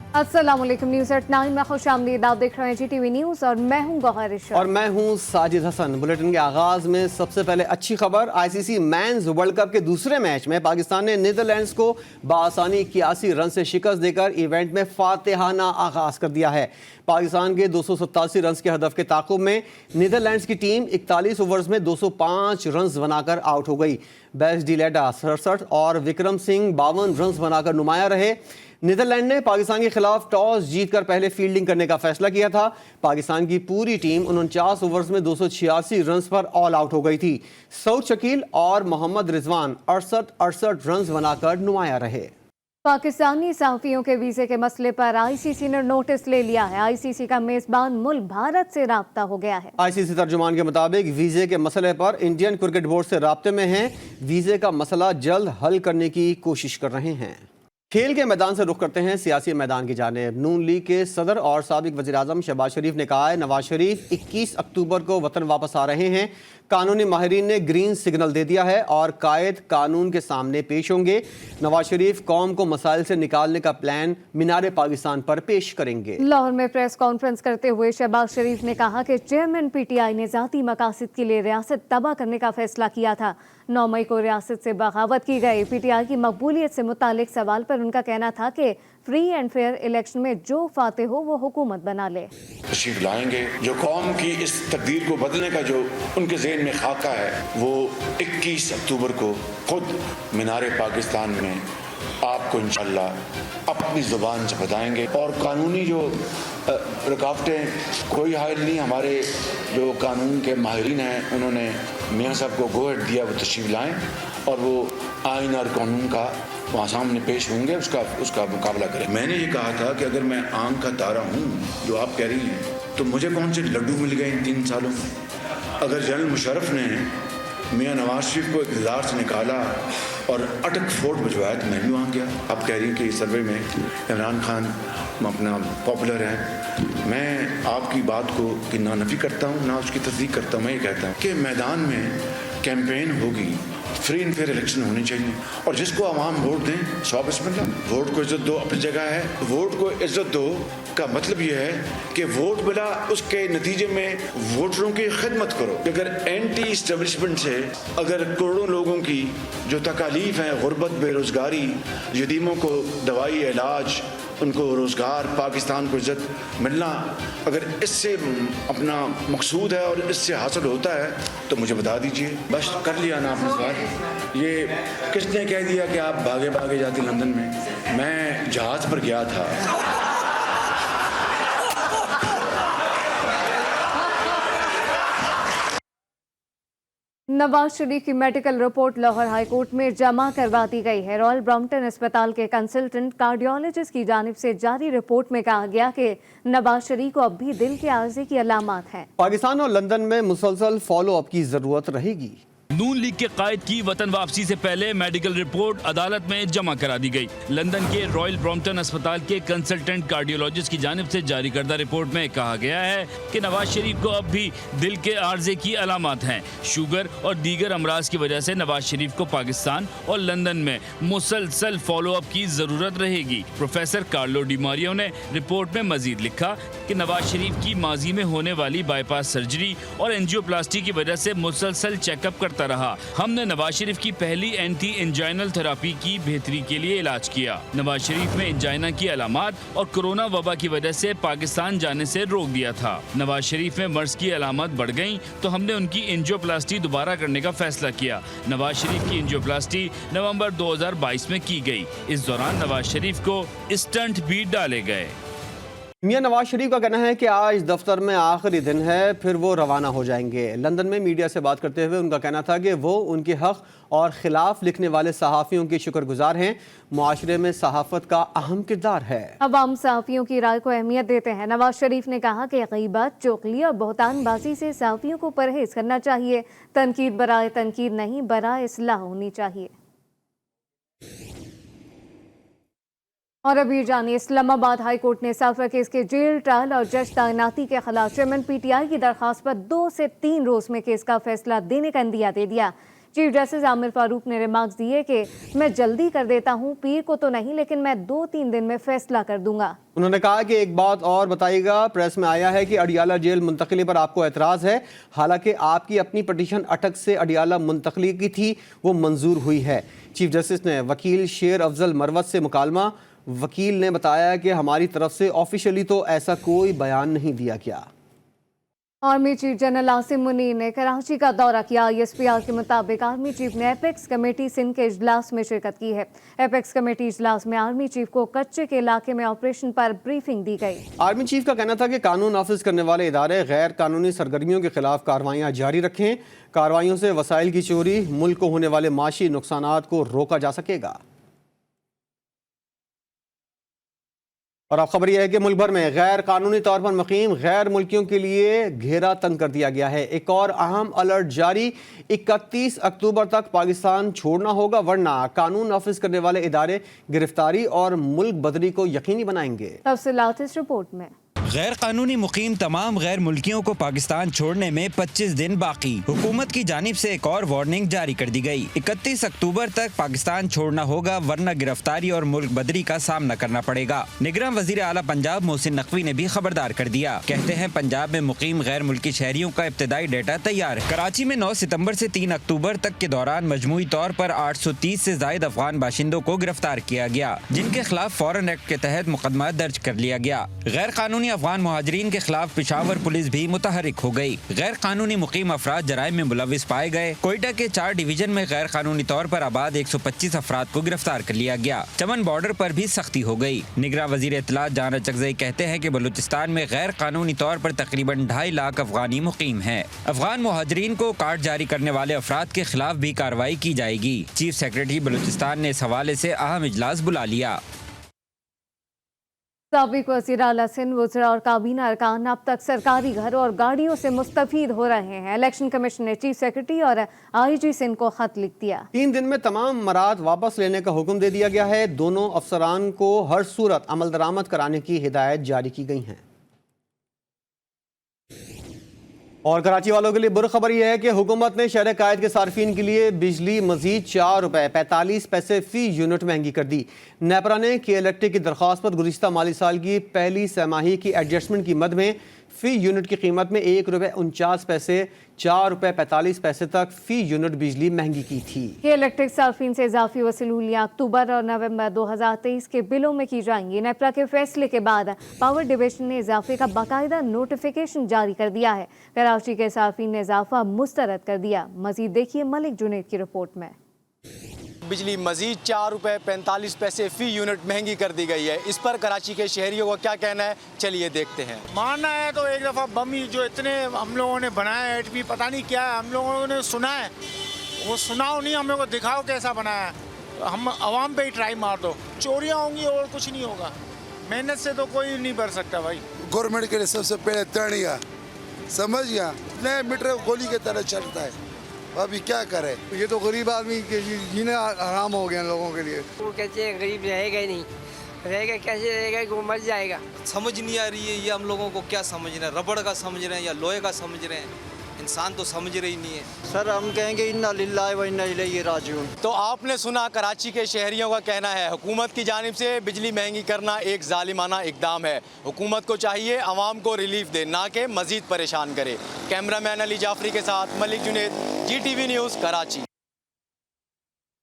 अस्सलाम वालेकुम। News eight 9 में खुश आमदीद। आप देख रहे हैं GTV न्यूज़ और मैं हूं गौहर इरशाद। और मैं हूं साजिद हसन। बुलेटिन के आगाज में सबसे पहले अच्छी खबर। ICC मेंस वर्ल्ड कप के दूसरे मैच में पाकिस्तान ने नीदरलैंड्स को बआसानी 81 रन से शिकस्त देकर इवेंट में फातिहाना आगाज कर दिया है। पाकिस्तान के 287 रन के हदफ के ताक़ुब में नीदरलैंड्स की टीम 41 ओवर्स में 205 रन बनाकर आउट हो गई। बेस्ट डिलेटा 67 और विक्रम सिंह 52 रन बनाकर नुमायां रहे। नीदरलैंड ने पाकिस्तान के खिलाफ टॉस जीतकर पहले फील्डिंग करने का फैसला किया था। पाकिस्तान की पूरी टीम 49 ओवर्स में 286 रन पर ऑल आउट हो गई थी। सऊद शकील और मोहम्मद रिजवान 68 रन बनाकर नुमायां रहे। पाकिस्तानी सहाफियों के वीजे के मसले पर ICC ने नोटिस ले लिया है। ICC का मेजबान मुल्क भारत से राब्ता हो गया है। ICC तर्जुमान के मुताबिक वीजे के मसले पर इंडियन क्रिकेट बोर्ड से राब्ते में हैं। वीजे का मसला जल्द हल करने की कोशिश कर रहे हैं। खेल के मैदान से रुख करते हैं सियासी मैदान की जानिब। नून लीग के सदर और साबिक वज़ीर आज़म शहबाज शरीफ ने कहा है नवाज शरीफ 21 अक्टूबर को वतन वापस आ रहे हैं। कानूनी माहिरीन ने ग्रीन सिग्नल दे दिया है और कायद कानून के सामने पेश होंगे। नवाज शरीफ कौम को मसाइल से निकालने का प्लान मीनार पाकिस्तान पर पेश करेंगे। लाहौर में प्रेस कॉन्फ्रेंस करते हुए शहबाज शरीफ ने कहा कि चेयरमैन PTI ने ज़ाती मकासद के लिए रियासत तबाह करने का फैसला किया था। 9 मई को रियासत से बगावत की गई। PTI की मकबूलियत से मुतालिक सवाल पर उनका कहना था कि फ्री एंड फेयर इलेक्शन में जो फाते हो वो हुकूमत बना ले। तशरीफ लाएंगे। जो कौम की इस तकदीर को बदलने का जो उनके ज़हन में खाका है वो 21 अक्टूबर को खुद मीनार पाकिस्तान में आपको इंशाअल्लाह अपनी ज़ुबान से बताएंगे। और कानूनी जो रुकावटें कोई हायल नहीं, हमारे जो कानून के माहिरीन हैं उन्होंने मियाँ साहब को गो हेड दिया, वो तशरीफ लाएँ और वो आइन और कानून का वहाँ सामने पेश होंगे, उसका मुकाबला करें। मैंने ये कहा था कि अगर मैं आम का तारा हूँ जो आप कह रही हैं तो मुझे कौन से लड्डू मिल गए इन 3 सालों में। अगर जनरल मुशर्रफ ने मियाँ नवाज शरीफ को इक़्तिदार से निकाला और अटक फोर्ट भिजवाया तो मैं भी वहाँ गया। आप कह रही हैं कि सर्वे में इमरान खान अपना पॉपुलर है। मैं आपकी बात को कि ना नफ़ी करता हूँ ना उसकी तस्दीक करता हूँ। मैं ये कहता हूँ कि मैदान में कैंपेन होगी, फ्री एंड फेयर इलेक्शन होनी चाहिए और जिसको आवाम वोट दें 100%। वोट को इज्जत दो, अपनी जगह है। वोट को इज्जत दो का मतलब ये है कि वोट मिला उसके नतीजे में वोटरों की खिदमत करो। अगर एंटी इस्टेब्लिशमेंट से अगर करोड़ों लोगों की जो तकालीफ हैं, गुर्बत, बेरोज़गारी, यतीमों को दवाई, इलाज, उनको रोज़गार, पाकिस्तान को इज़्ज़त मिलना, अगर इससे अपना मकसूद है और इससे हासिल होता है तो मुझे बता दीजिए। बस कर लिया ना आपने सवाल। ये किसने कह दिया कि आप भागे भागे जाते लंदन में? मैं जहाज़ पर गया था। नवाज शरीफ की medical report Lahore high court में जमा करवा दी गई है। रॉयल ब्रॉम्पटन अस्पताल के कंसल्टेंट कार्डियोलॉजिस्ट की जानिब से जारी रिपोर्ट में कहा गया कि नवाज शरीफ को अब भी दिल के आर्जे की अलामात हैं। पाकिस्तान और लंदन में मुसलसल फॉलो अप की जरूरत रहेगी। नून लीग के कायद की वतन वापसी से पहले मेडिकल रिपोर्ट अदालत में जमा करा दी गई। लंदन के रॉयल ब्रॉम्पटन अस्पताल के कंसल्टेंट कार्डियोलॉजिस्ट की जानिब से जारी करदा रिपोर्ट में कहा गया है कि नवाज शरीफ को अब भी दिल के आर्जे की अलामात हैं। शुगर और दीगर अमराज की वजह से नवाज शरीफ को पाकिस्तान और लंदन में मुसलसल फॉलो अप की जरूरत रहेगी। प्रोफेसर कार्लो डी मारियो ने रिपोर्ट में मजीद लिखा कि नवाज शरीफ की माजी में होने वाली बाईपास सर्जरी और एंजियोप्लास्टी की वजह से मुसलसल चेकअप करता रहा। हमने नवाज शरीफ की पहली एंटी एंजाइनल थेरेपी की बेहतरी के लिए इलाज किया। नवाज शरीफ में एंजाइना की अलामात और कोरोना वबा की वजह से पाकिस्तान जाने से रोक दिया था। नवाज शरीफ में मर्ज की अलामत बढ़ गईं तो हमने उनकी एंजियोप्लास्टी दोबारा करने का फैसला किया। नवाज शरीफ की एंजियोप्लास्टी नवंबर 2022 में की गई। इस दौरान नवाज शरीफ को स्टंट भी डाले गए। मियां नवाज शरीफ का कहना है कि आज दफ्तर में आखिरी दिन है, फिर वो रवाना हो जाएंगे। लंदन में मीडिया से बात करते हुए उनका कहना था कि वो उनके हक और खिलाफ लिखने वाले सहाफ़ियों के शुक्रगुजार हैं। मुआशरे में सहाफ़त का अहम किरदार है। अवाम सहाफ़ियों की राय को अहमियत देते हैं। नवाज शरीफ ने कहा कि गीबत, चुगली और बहतानबाजी से सहाफ़ियों को परहेज करना चाहिए। तनकीद बराए तनकीद नहीं, बराए इस्लाह होनी चाहिए। और अभी जानिए, इस्लामाबाद हाई कोर्ट ने साफरा केस के जेल ट्रायल और जज तैनाती के खिलाफ चेयरमैन PTI की दरखास्त पर 2 से 3 रोज में केस का फैसला देने का इंदिया दे दिया। चीफ जस्टिस आमिर फारूक ने रिमार्क्स दिए कि मैं जल्दी कर देता हूं, पीर को तो नहीं लेकिन मैं 2-3 दिन में फैसला कर दूंगा। उन्होंने कहा कि एक बात और बताइएगा, प्रेस में आया है कि अडियाला जेल मुंतकली पर आपको एतराज़ है, हालांकि आपकी अपनी पटिशन अटक से अडियाला मुंतकली की थी, वो मंजूर हुई है। चीफ जस्टिस ने वकील शेर अफजल मरवत से मुकालमा, वकील ने बताया कि हमारी तरफ से ऑफिशियली तो ऐसा कोई बयान नहीं दिया गया। Army chief general Asim Munir ने कराची का दौरा किया। ISPR के मुताबिक आर्मी चीफ ने एपेक्स कमेटी सिंध के इजलास में शिरकत की है। एपेक्स कमेटी इजलास में आर्मी चीफ को कच्चे के इलाके में ऑपरेशन पर ब्रीफिंग दी गई। आर्मी चीफ का कहना था कि कानून नाफिज करने वाले इदारे गैर कानूनी सरगर्मियों के खिलाफ कार्रवाइयाँ जारी रखें, कार्रवाइयों से वसाइल की चोरी, मुल्क को होने वाले माशी नुकसानात को रोका जा सकेगा। और अब खबर यह है कि मुल्क भर में गैर कानूनी तौर पर मुकीम गैर मुल्कियों के लिए घेरा तंग कर दिया गया है। एक और अहम अलर्ट जारी, 31 अक्टूबर तक पाकिस्तान छोड़ना होगा, वरना कानून नाफिज करने वाले इदारे गिरफ्तारी और मुल्क बदली को यकीनी बनाएंगे। तफसीलात इस रिपोर्ट में। गैर कानूनी मुकीम तमाम गैर मुल्कियों को पाकिस्तान छोड़ने में 25 दिन बाकी। हुकूमत की जानिब से एक और वार्निंग जारी कर दी गई। 31 अक्टूबर तक पाकिस्तान छोड़ना होगा, वरना गिरफ्तारी और मुल्क बदली का सामना करना पड़ेगा। निगरान वजीर आला पंजाब मोहसिन नकवी ने भी खबरदार कर दिया। कहते हैं पंजाब में मुकीम गैर मुल्की शहरियों का इब्तदाई डेटा तैयार है। कराची में 9 सितम्बर से 3 अक्टूबर तक के दौरान मजमूई तौर पर 830 से जायद अफगान बाशिंदों को गिरफ्तार किया गया, जिनके खिलाफ फॉरेन एक्ट के तहत मुकदमा दर्ज कर लिया गया। गैर कानूनी अफगान मुहाजिरीन के खिलाफ पिशावर पुलिस भी मुतहरिक हो गई। गैर कानूनी मुकीम अफराद जराइम में मुलविस पाए गए। कोयटा के 4 डिवीजन में गैर कानूनी तौर पर आबाद 125 अफराद को गिरफ्तार कर लिया गया। चमन बॉर्डर पर भी सख्ती हो गई। निगरान वजीर इत्तलात जहान चकजई कहते हैं कि बलूचिस्तान में गैर कानूनी तौर पर तकरीबन 2.5 लाख अफगानी मुकीम है। अफगान मुहाजिरीन को कार्ड जारी करने वाले अफराद के खिलाफ भी कार्रवाई की जाएगी। चीफ सेक्रेटरी बलूचिस्तान ने इस हवाले से अहम इजलास बुला लिया। साबिक वज़ीर आला सिंध वज़रा और काबीना अरकान अब तक सरकारी घरों और गाड़ियों से मुस्तफीद हो रहे हैं। इलेक्शन कमीशन ने चीफ सेक्रेटरी और IG सिंध को खत लिख दिया। 3 दिन में तमाम मराद वापस लेने का हुक्म दे दिया गया है। दोनों अफसरान को हर सूरत अमल दरामद कराने की हिदायत जारी की गई हैं। और कराची वालों के लिए बुरी खबर यह है कि हुकूमत ने शहर कायद के सार्फिन के लिए बिजली मजीद 4 रुपए 45 पैसे फी यूनिट महंगी कर दी। नेपरा ने के की दरख्वास्त पर गुज़िश्ता माली साल की पहली सहमाही की एडजस्टमेंट की मद में फी यूनिट की कीमत में 1 रुपए 49 पैसे 4 रुपए 45 पैसे तक फी यूनिट बिजली महंगी की थी। ये इलेक्ट्रिक सार्फिन से इजाफी वसूलियाँ अक्टूबर और नवंबर 2023 के बिलों में की जाएंगी। नेपरा के फैसले के बाद पावर डिवीजन ने इजाफे का बाकायदा नोटिफिकेशन जारी कर दिया है। कराची के सार्फिन ने इजाफा मुस्तरद कर दिया। मजीद देखिए मलिक जुनैद की रिपोर्ट में। बिजली मजीद 4 रुपए 45 पैसे फी यूनिट महंगी कर दी गई है। इस पर कराची के शहरियों का क्या कहना है, चलिए देखते हैं। मानना है तो एक दफ़ा बम ही जो इतने हम लोगों ने बनाया है, एटमी पता नहीं क्या है, हम लोगों ने सुना है, वो सुनाओ नहीं, हम लोगों को दिखाओ कैसा बनाया है। हम आवाम पे ही ट्राई मार दो, चोरियाँ होंगी और कुछ नहीं होगा। मेहनत से तो कोई नहीं बढ़ सकता भाई। गवर्नमेंट के लिए सबसे पहले तड़िया समझ गया, नए मीटर गोली की तरह चलता है। अभी क्या करे, ये तो गरीब आदमी के जीने आराम हो गया लोगों के लिए। वो कहते हैं गरीब रहेगा ही नहीं, रहेगा कैसे रहेगा कि वो मर जाएगा। समझ नहीं आ रही है ये हम लोगों को क्या समझ रहे हैं, रबड़ का समझ रहे हैं या लोहे का समझ रहे हैं, इंसान तो समझ रही नहीं है। सर हम कहेंगे इन्ना लिल्लाहि व इन्ना इलैहि राजिऊन। तो आपने सुना कराची के शहरियों का कहना है, हुकूमत की जानिब से बिजली महंगी करना एक जालिमाना इकदाम है। हुकूमत को चाहिए आवाम को रिलीफ दे, ना कि मजीद परेशान करे। कैमरामैन अली जाफरी के साथ मलिक जुनैद, GTV न्यूज़ कराची।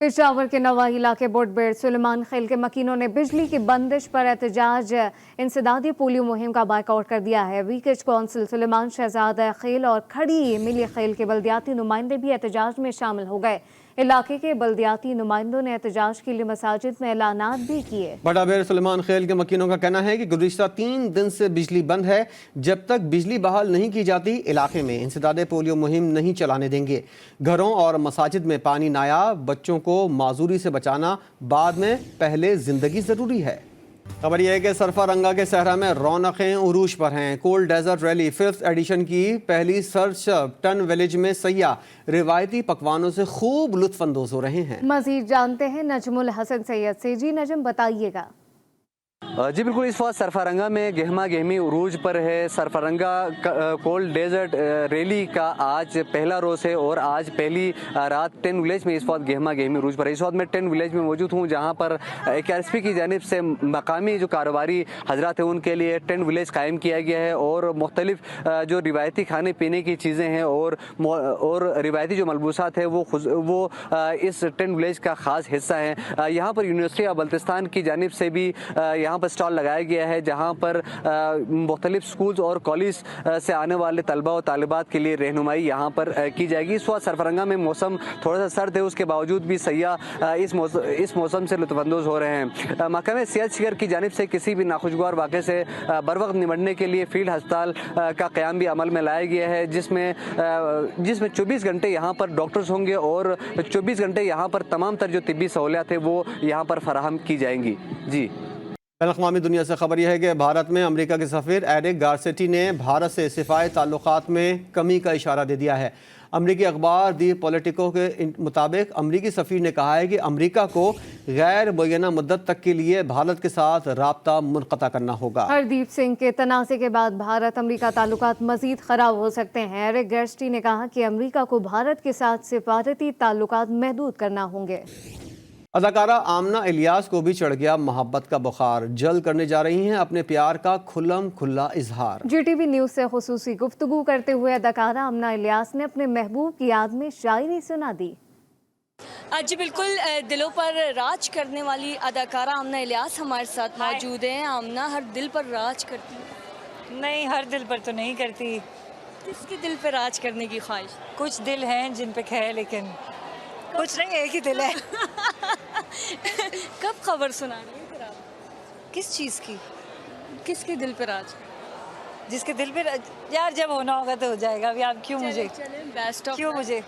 पेशावर के नवाही इलाके बोटबेड़ सुलेमान खेल के मकीनों ने बिजली की बंदिश पर एहतजाज इंसदादी पोलियो मुहिम का बाइकआउट कर दिया है। वीकेज कौंसिल सुलेमान शहजादा खेल और खड़ी मिली खेल के बल्दियाती नुमाइंदे भी एहतजाज में शामिल हो गए। इलाके के बल्दियाती नुमाइंदों ने एहतजाज के लिए मसाजिद में ऐलानात भी किए। बड़ा बेर सुलेमान खेल के मकीनों का कहना है कि गुज़िश्ता 3 दिन से बिजली बंद है। जब तक बिजली बहाल नहीं की जाती इलाके में इंसदादे पोलियो मुहिम नहीं चलाने देंगे। घरों और मसाजिद में पानी नायाब, बच्चों को माजूरी से बचाना बाद में, पहले जिंदगी ज़रूरी है। खबर यह है कि सरफा रंगा के सहरा में रौनकें उरूज पर हैं। Cold desert rally 5th addition की पहली सर्च टन विलेज में सयाह रिवायती पकवानों से खूब लुत्फ अंदोज हो रहे हैं। मजीद जानते हैं नजमुल हसन सैयद से। जी नजम बताइएगा। جی بالکل، اس وقت سرفرنگا میں گہما گہمی عروج پر ہے۔ سرفرنگا کولڈ ڈیزرٹ ریلی کا آج پہلا روز ہے اور آج پہلی رات 10 ولیج میں اس وقت گہما گہمی عروج پر ہے۔ اس وقت میں 10 ولیج میں موجود ہوں، جہاں پر KRSP کی جانب سے مقامی جو کاروباری حضرات ہیں ان کے لیے 10 ولیج قائم کیا گیا ہے اور مختلف جو روایتی کھانے پینے کی چیزیں ہیں اور روایتی جو ملبوسات ہیں وہ اس 10 ولیج کا خاص حصہ ہیں۔ یہاں پر یونیورسٹی آف بلتستان کی جانب سے بھی یہاں پر اسٹال لگایا گیا ہے، جہاں پر مختلف سکولز اور کالج سے آنے والے طلبہ و طالبات کے لیے رہنمائی یہاں پر کی جائے گی۔ اس وقت سرفرنگا میں موسم تھوڑا سا سرد ہے، اس کے باوجود بھی سیاح اس موسم سے لطف اندوز ہو رہے ہیں۔ محکمہ صحت شہر کی جانب سے کسی بھی ناخوشگوار واقعے سے بروقت نمٹنے کے لیے فیلڈ ہسپتال کا قیام بھی عمل میں لایا گیا ہے، جس میں 24 گھنٹے یہاں پر ڈاکٹرز ہوں گے اور 24 گھنٹے یہاں پر تمام تر جو طبی سہولیات ہیں وہ یہاں پر فراہم کی جائیں گی۔ جی، بین الاقوامی دنیا سے خبر یہ ہے کہ بھارت میں امریکہ کے سفیر ایرک گارسیٹی نے بھارت سے صفائی تعلقات میں کمی کا اشارہ دے دیا ہے۔ امریکی اخبار دی پولیٹیکو کے مطابق امریکی سفیر نے کہا ہے کہ امریکہ کو غیر معینہ مدت تک کے لیے بھارت کے ساتھ رابطہ منقطع کرنا ہوگا۔ ہردیپ سنگھ کے تنازع کے بعد بھارت امریکہ تعلقات مزید خراب ہو سکتے ہیں۔ ایرک گارسیٹی نے کہا کہ امریکہ کو بھارت کے ساتھ سفارتی تعلقات محدود کرنا ہوں گے۔ اداکارہ آمنہ الیاس کو بھی چڑھ گیا محبت کا بخار، جلد کرنے جا رہی ہیں اپنے پیار کا کھلم کھلا اظہار۔ GTV نیوز سے خصوصی گفتگو کرتے ہوئے اداکارہ آمنہ الیاس نے اپنے محبوب کی یاد میں شاعری سنا دی۔ جی بالکل، دلوں پر راج کرنے والی اداکارہ آمنہ الیاس ہمارے ساتھ موجود ہیں۔ آمنہ ہر دل پر راج کرتی ہے؟ نہیں، ہر دل پر تو نہیں کرتی۔ کس کے دل پہ راج کرنے کی خواہش؟ کچھ دل ہیں جن پہ ہے، لیکن کچھ نہیں، ایک ہی دل ہے۔ کب خبر سنا رہی ہیں پھر آپ؟ کس چیز کی؟ کس کے دل پہ راج؟ جس کے دل پہ یار جب ہونا ہوگا تو ہو جائے گا۔ ابھی آپ کیوں مجھے کیوں مجھے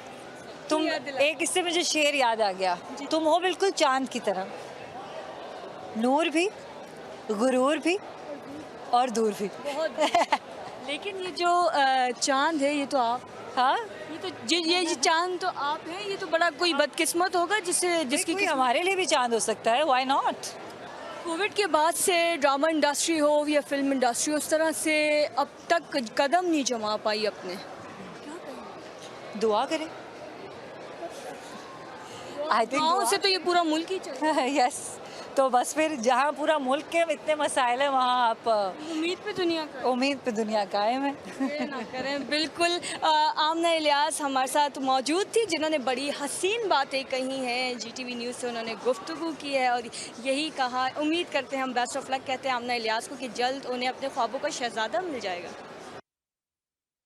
تم ایک اس سے مجھے شعر یاد آ گیا، تم ہو بالکل چاند کی طرح، نور بھی، غرور بھی اور دور بھی۔ لیکن یہ جو چاند ہے یہ تو آپ، ہاں یہ چاند تو آپ ہیں، یہ تو بڑا کوئی بدقسمت ہوگا جس کی ہمارے لیے بھی چاند ہو سکتا ہے، وائی ناٹ۔ کووڈ کے بعد سے ڈرامہ انڈسٹری ہو یا فلم انڈسٹری اس طرح سے اب تک قدم نہیں جما پائی اپنے، دعا کریں۔ دعاؤں سے تو یہ پورا ملک ہی چل رہا ہے۔ یس، تو بس پھر جہاں پورا ملک کے اتنے مسائل ہیں وہاں آپ امید پہ دنیا قائم ہے۔ نہ کریں۔ بالکل، آمنہ الیاس ہمارے ساتھ موجود تھی جنہوں نے بڑی حسین باتیں کہی ہیں، GTV نیوز سے انہوں نے گفتگو کی ہے اور یہی کہا، امید کرتے ہیں، ہم بیسٹ آف لک کہتے ہیں آمنہ الیاس کو کہ جلد انہیں اپنے خوابوں کا شہزادہ مل جائے گا۔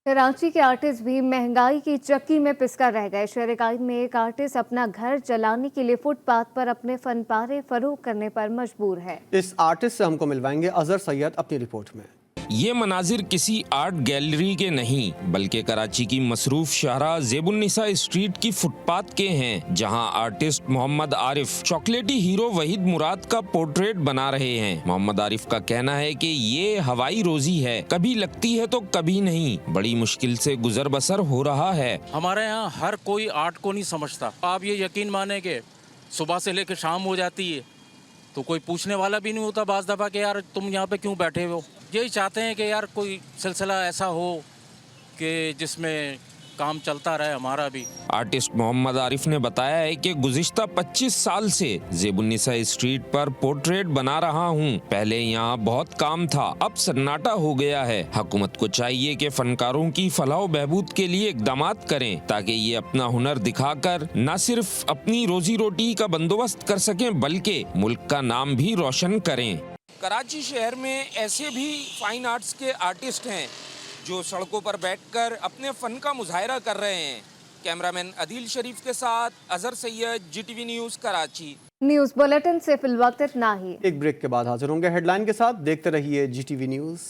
کراچی کے آرٹسٹ بھی مہنگائی کی چکی میں پس کر رہ گئے۔ شہر قائد میں ایک آرٹسٹ اپنا گھر چلانے کے لیے فٹ پاتھ پر اپنے فن پارے فروخت کرنے پر مجبور ہے۔ اس آرٹسٹ سے ہم کو ملوائیں گے اظہر سید اپنی رپورٹ میں۔ یہ مناظر کسی آرٹ گیلری کے نہیں بلکہ کراچی کی مصروف شاہراہ زیب النساء اسٹریٹ کی فٹ پاتھ کے ہیں، جہاں آرٹسٹ محمد عارف چاکلیٹی ہیرو وحید مراد کا پورٹریٹ بنا رہے ہیں۔ محمد عارف کا کہنا ہے کہ یہ ہوائی روزی ہے، کبھی لگتی ہے تو کبھی نہیں، بڑی مشکل سے گزر بسر ہو رہا ہے۔ ہمارے یہاں ہر کوئی آرٹ کو نہیں سمجھتا۔ آپ یہ یقین مانیں کہ صبح سے لے کے شام ہو جاتی ہے تو کوئی پوچھنے والا بھی نہیں ہوتا بعض دفعہ کہ یار تم یہاں پہ کیوں بیٹھے ہو۔ یہی چاہتے ہیں کہ یار کوئی سلسلہ ایسا ہو کہ جس میں کام چلتا رہے ہمارا بھی۔ آرٹسٹ محمد عارف نے بتایا ہے کہ گزشتہ 25 سال سے زیب النساء اسٹریٹ پر پورٹریٹ بنا رہا ہوں۔ پہلے یہاں بہت کام تھا، اب سناٹا ہو گیا ہے۔ حکومت کو چاہیے کہ فنکاروں کی فلاح و بہبود کے لیے اقدامات کریں تاکہ یہ اپنا ہنر دکھا کر نہ صرف اپنی روزی روٹی کا بندوبست کر سکیں بلکہ ملک کا نام بھی روشن کریں۔ کراچی شہر میں ایسے بھی فائن آرٹس کے آرٹسٹ ہیں جو سڑکوں پر بیٹھ کر اپنے فن کا مظاہرہ کر رہے ہیں۔ کیمرامین عدیل شریف کے ساتھ اظہر سید، GTV news Karachi. News bulletin سے فی الوقت اتنا ہی۔ ایک بریک کے بعد حاضر ہوں گے ہیڈ لائن کے ساتھ، دیکھتے رہیے GTV نیوز۔